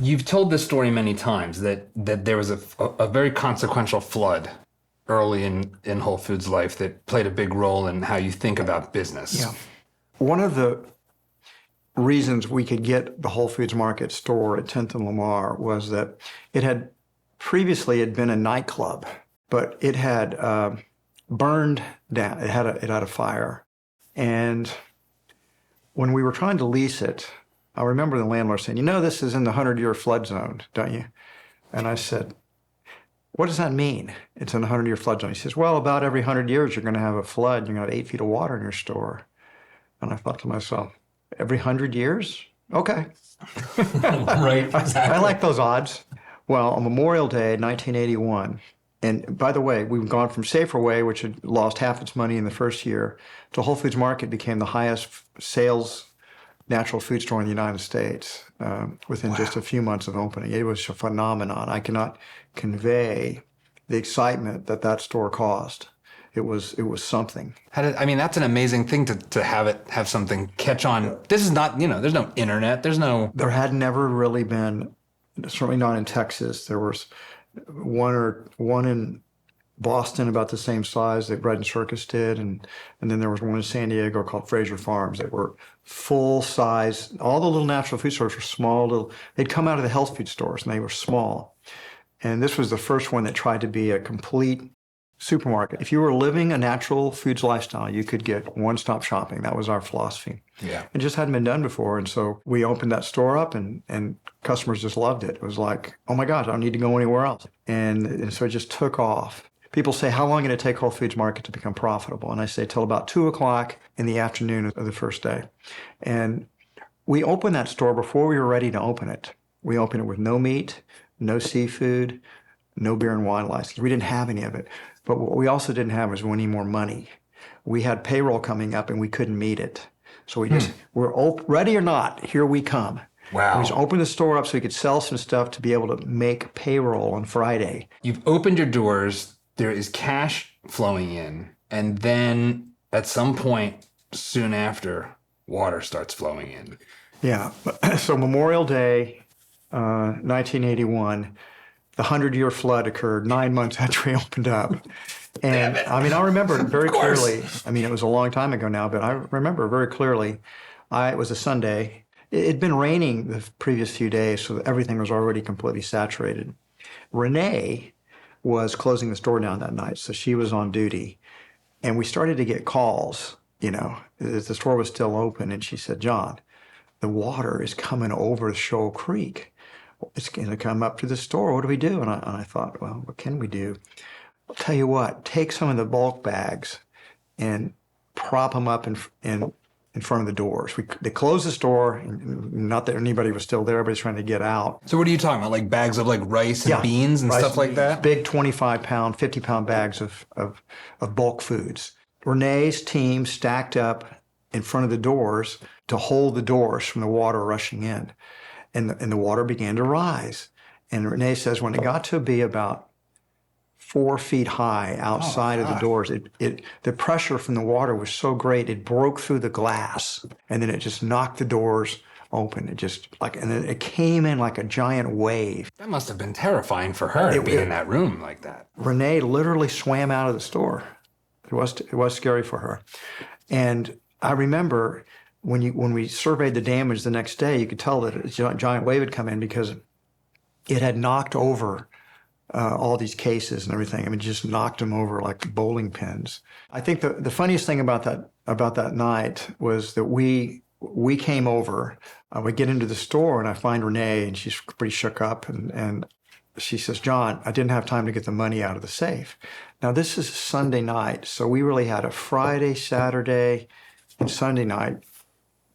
You've told this story many times that there was a very consequential flood early in Whole Foods life that played a big role in how you think about business. Yeah. One of the reasons we could get the Whole Foods Market store at 10th and Lamar was that it had previously had been a nightclub, but it had burned down. It had a fire. And when we were trying to lease it, I remember the landlord saying, this is in the 100-year flood zone, don't you? And I said, what does that mean? It's in the 100-year flood zone. He says, well, about every 100 years, you're going to have a flood. You're going to have 8 feet of water in your store. And I thought to myself, every 100 years? Okay. Right, exactly. I like those odds. Well, on Memorial Day, 1981, and by the way, we've gone from Saferway, which had lost half its money in the first year, to Whole Foods Market became the highest sales natural food store in the United States within just a few months of opening. It was a phenomenon. I cannot convey the excitement that store caused. It was something. That's an amazing thing to have something catch on. This is not, there's no internet. There had never really been, certainly not in Texas. There was one in Boston about the same size that Bread and Circus did, and then there was one in San Diego called Fraser Farms that were full size. All the little natural food stores were small. They'd come out of the health food stores, and they were small. And this was the first one that tried to be a complete supermarket. If you were living a natural foods lifestyle, you could get one-stop shopping. That was our philosophy. Yeah. It just hadn't been done before, and so we opened that store up, and customers just loved it. It was like, oh my gosh, I don't need to go anywhere else. And so it just took off. People say, how long did it take Whole Foods Market to become profitable? And I say till about 2 o'clock in the afternoon of the first day. And we opened that store before we were ready to open it. We opened it with no meat, no seafood, no beer and wine license. We didn't have any of it. But what we also didn't have was any more money. We had payroll coming up and we couldn't meet it. So we just, we're ready or not, here we come. Wow. We just opened the store up so we could sell some stuff to be able to make payroll on Friday. You've opened your doors. There is cash flowing in. And then at some point soon after, water starts flowing in. Yeah. So Memorial Day, 1981, the 100-year flood occurred 9 months after we opened up. And I remember it very clearly. It was a long time ago now, but I remember very clearly. It was a Sunday. It had been raining the previous few days, so everything was already completely saturated. Renee was closing the store down that night, so she was on duty. And we started to get calls, the store was still open, and she said, John, the water is coming over Shoal Creek. It's going to come up to the store. What do we do? And I thought, well, what can we do? I'll tell you what, take some of the bulk bags and prop them up in front of the doors. They closed the store, and not that anybody was still there, everybody's trying to get out. So what are you talking about, like bags of like rice and beans and stuff like that? Big 25-pound, 50-pound bags of bulk foods. Renee's team stacked up in front of the doors to hold the doors from the water rushing in. And the water began to rise. And Renee says when it got to be about 4 feet high outside of the doors, the pressure from the water was so great, it broke through the glass. And then it just knocked the doors open. And then it came in like a giant wave. That must have been terrifying for her to be in that room like that. Renee literally swam out of the store. It was scary for her. And I remember when we surveyed the damage the next day, you could tell that a giant wave had come in because it had knocked over all these cases and everything. It just knocked them over like bowling pins. I think the funniest thing about that night was that we came over. We get into the store and I find Renee, and she's pretty shook up, and she says, John, I didn't have time to get the money out of the safe. Now this is Sunday night, so we really had a Friday, Saturday, and Sunday night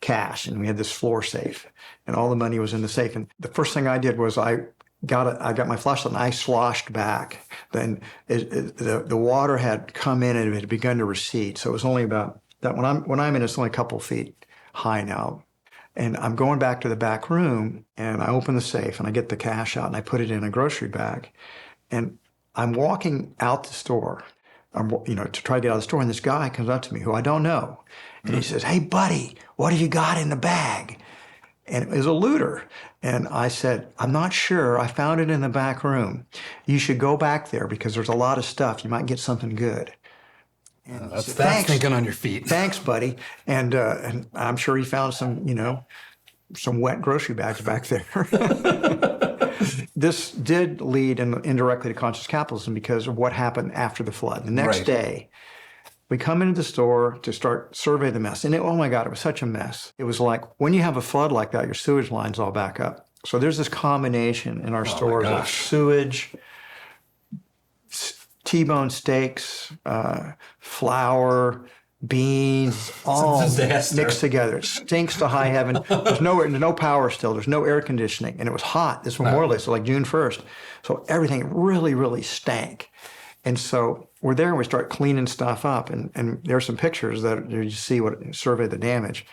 cash, and we had this floor safe, and all the money was in the safe. And the first thing I did was I got my flashlight and I sloshed back. Then the water had come in and it had begun to recede. So it was only about that. When I'm in, it's only a couple feet high now. And I'm going back to the back room, and I open the safe and I get the cash out and I put it in a grocery bag. And I'm walking out the store, to try to get out of the store, and this guy comes up to me who I don't know. And he says, hey, buddy, what have you got in the bag? and it was a looter. And I said, I'm not sure. I found it in the back room. You should go back there because there's a lot of stuff. You might get something good. And he said, That's thanks, thinking on your feet. thanks, buddy. And I'm sure he found some, some wet grocery bags back there. This did lead indirectly to conscious capitalism because of what happened after the flood. The next Right. day, we come into the store to start survey the mess. And oh my God, it was such a mess. It was like when you have a flood like that, your sewage lines all back up. So there's this combination in our stores of sewage, T-bone steaks, flour, beans, all mixed together. It stinks to high heaven. There's no power still. There's no air conditioning. And it was hot this Memorial Day, so like June 1st. So everything really, really stank. And so we're there and we start cleaning stuff up. And there's some pictures that you see what survey the damage.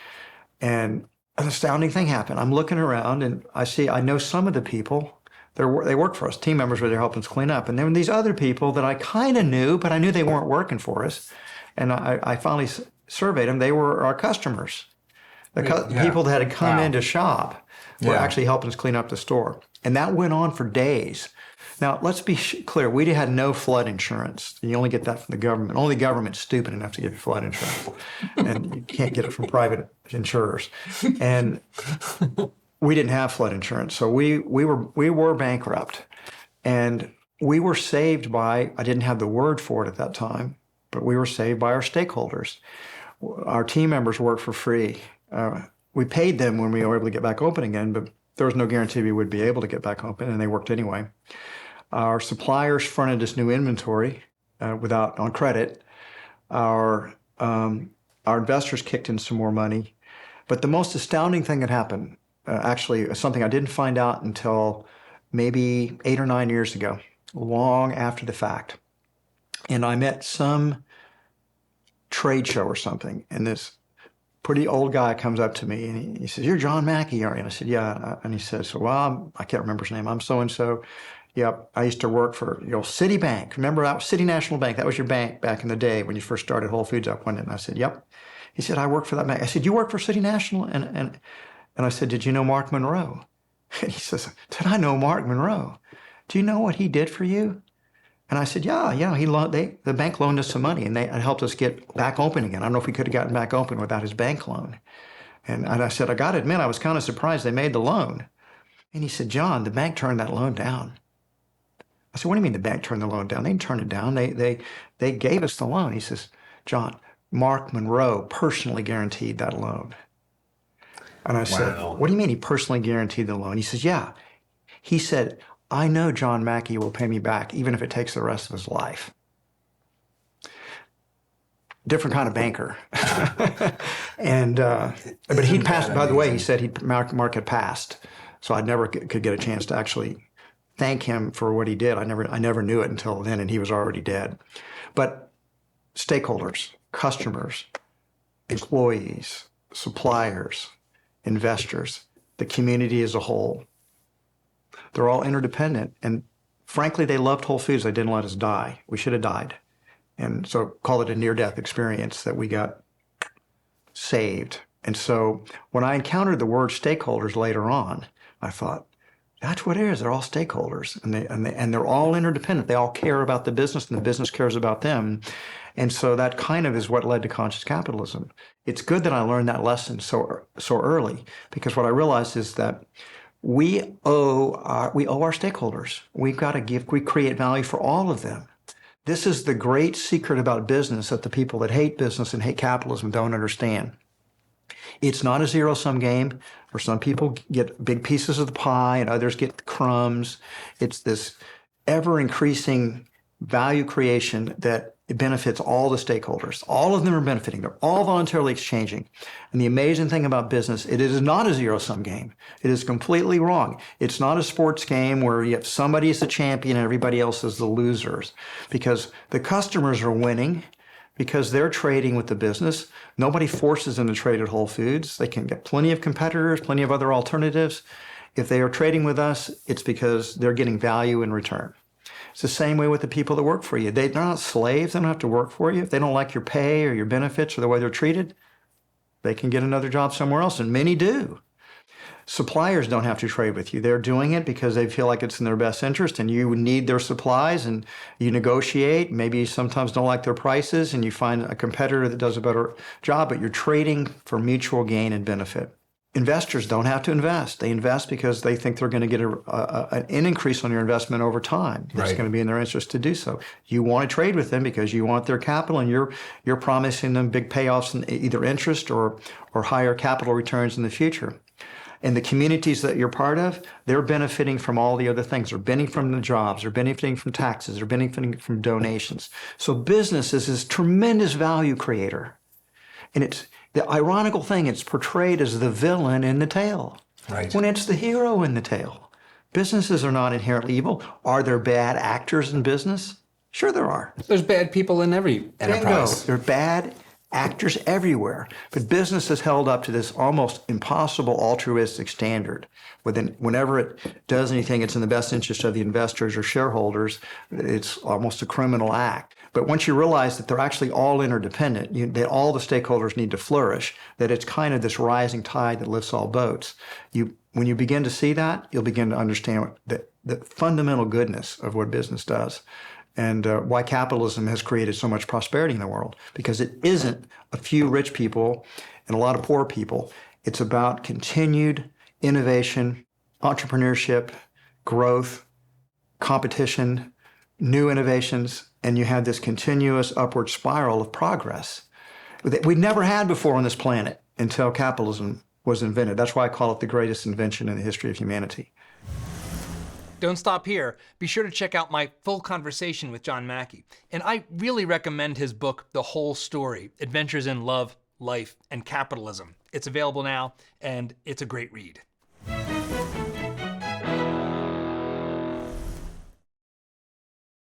And an astounding thing happened. I'm looking around and I know some of the people. They work for us. Team members were there helping us clean up. And then these other people that I kind of knew, but I knew they weren't working for us. And I finally surveyed them. They were our customers. People that had come in to shop were actually helping us clean up the store. And that went on for days. Now, let's be clear. We had no flood insurance. You only get that from the government. Only the government's stupid enough to give you flood insurance. And you can't get it from private insurers. And we didn't have flood insurance. So we were bankrupt. And we were saved by, I didn't have the word for it at that time, but we were saved by our stakeholders. Our team members worked for free. We paid them when we were able to get back open again, but there was no guarantee we would be able to get back open, and they worked anyway. Our suppliers fronted us new inventory on credit. Our investors kicked in some more money. But the most astounding thing that happened, actually something I didn't find out until maybe 8 or 9 years ago, long after the fact. And I met some trade show or something, and this pretty old guy comes up to me and he says, "You're John Mackey, aren't you?" And I said, "Yeah." And he says, "Well, I can't remember his name. I'm so-and-so. Yep, I used to work for Citibank. Remember that was City National Bank? That was your bank back in the day when you first started Whole Foods up one day." And I said, "Yep." He said, "I work for that bank." I said, "You work for City National?" And I said, "Did you know Mark Monroe?" And he says, "Did I know Mark Monroe? Do you know what he did for you?" And I said, "Yeah, the bank loaned us some money and it helped us get back open again. I don't know if we could have gotten back open without his bank loan." And I said, "I got to admit, I was kind of surprised they made the loan." And he said, "John, the bank turned that loan down." I said, "What do you mean the bank turned the loan down?" "They didn't turn it down. They gave us the loan." He says, "John, Mark Monroe personally guaranteed that loan." And I said, "What do you mean he personally guaranteed the loan?" He says, "Yeah." He said, "I know John Mackey will pay me back even if it takes the rest of his life." Different kind of banker. But he'd passed, by the way, he said Mark had passed. So I never could get a chance to actually thank him for what he did. I never knew it until then, and he was already dead. But stakeholders, customers, employees, suppliers, investors, the community as a whole, they're all interdependent. And frankly, they loved Whole Foods. They didn't let us die. We should have died. And so call it a near-death experience that we got saved. And so when I encountered the word stakeholders later on, I thought, that's what it is. They're all stakeholders, and they're all interdependent. They all care about the business, and the business cares about them. And so that kind of is what led to conscious capitalism. It's good that I learned that lesson so early, because what I realized is that we owe our stakeholders. We've got to we create value for all of them. This is the great secret about business that the people that hate business and hate capitalism don't understand. It's not a zero-sum game where some people get big pieces of the pie and others get crumbs. It's this ever-increasing value creation that it benefits all the stakeholders. All of them are benefiting. They're all voluntarily exchanging. And the amazing thing about business, it is not a zero-sum game. It is completely wrong. It's not a sports game where you have somebody is the champion and everybody else is the losers, because the customers are winning because they're trading with the business. Nobody forces them to trade at Whole Foods. They can get plenty of competitors, plenty of other alternatives. If they are trading with us, it's because they're getting value in return. It's the same way with the people that work for you. They're not slaves. They don't have to work for you. If they don't like your pay or your benefits or the way they're treated, they can get another job somewhere else, and many do. Suppliers don't have to trade with you. They're doing it because they feel like it's in their best interest, and you need their supplies, and you negotiate. Maybe you sometimes don't like their prices, and you find a competitor that does a better job, but you're trading for mutual gain and benefit. Investors don't have to invest. They invest because they think they're going to get an increase on your investment over time. It's Right. going to be in their interest to do so. You want to trade with them because you want their capital, and you're promising them big payoffs in either interest or higher capital returns in the future. And the communities that you're part of, they're benefiting from all the other things. They're benefiting from the jobs. They're benefiting from taxes. They're benefiting from donations. So business is this tremendous value creator. And it's the ironical thing, it's portrayed as the villain in the tale. Right. When it's the hero in the tale. Businesses are not inherently evil. Are there bad actors in business? Sure there are. There's bad people in every enterprise. There are bad actors everywhere. But business is held up to this almost impossible altruistic standard. Whenever it does anything, it's in the best interest of the investors or shareholders. It's almost a criminal act. But once you realize that they're actually all interdependent, that all the stakeholders need to flourish, that it's kind of this rising tide that lifts all boats, when you begin to see that, you'll begin to understand the fundamental goodness of what business does. And why capitalism has created so much prosperity in the world. Because it isn't a few rich people and a lot of poor people. It's about continued innovation, entrepreneurship, growth, competition, new innovations, and you have this continuous upward spiral of progress that we'd never had before on this planet until capitalism was invented. That's why I call it the greatest invention in the history of humanity. Don't stop here. Be sure to check out my full conversation with John Mackey. And I really recommend his book, The Whole Story, Adventures in Love, Life, and Capitalism. It's available now, and it's a great read.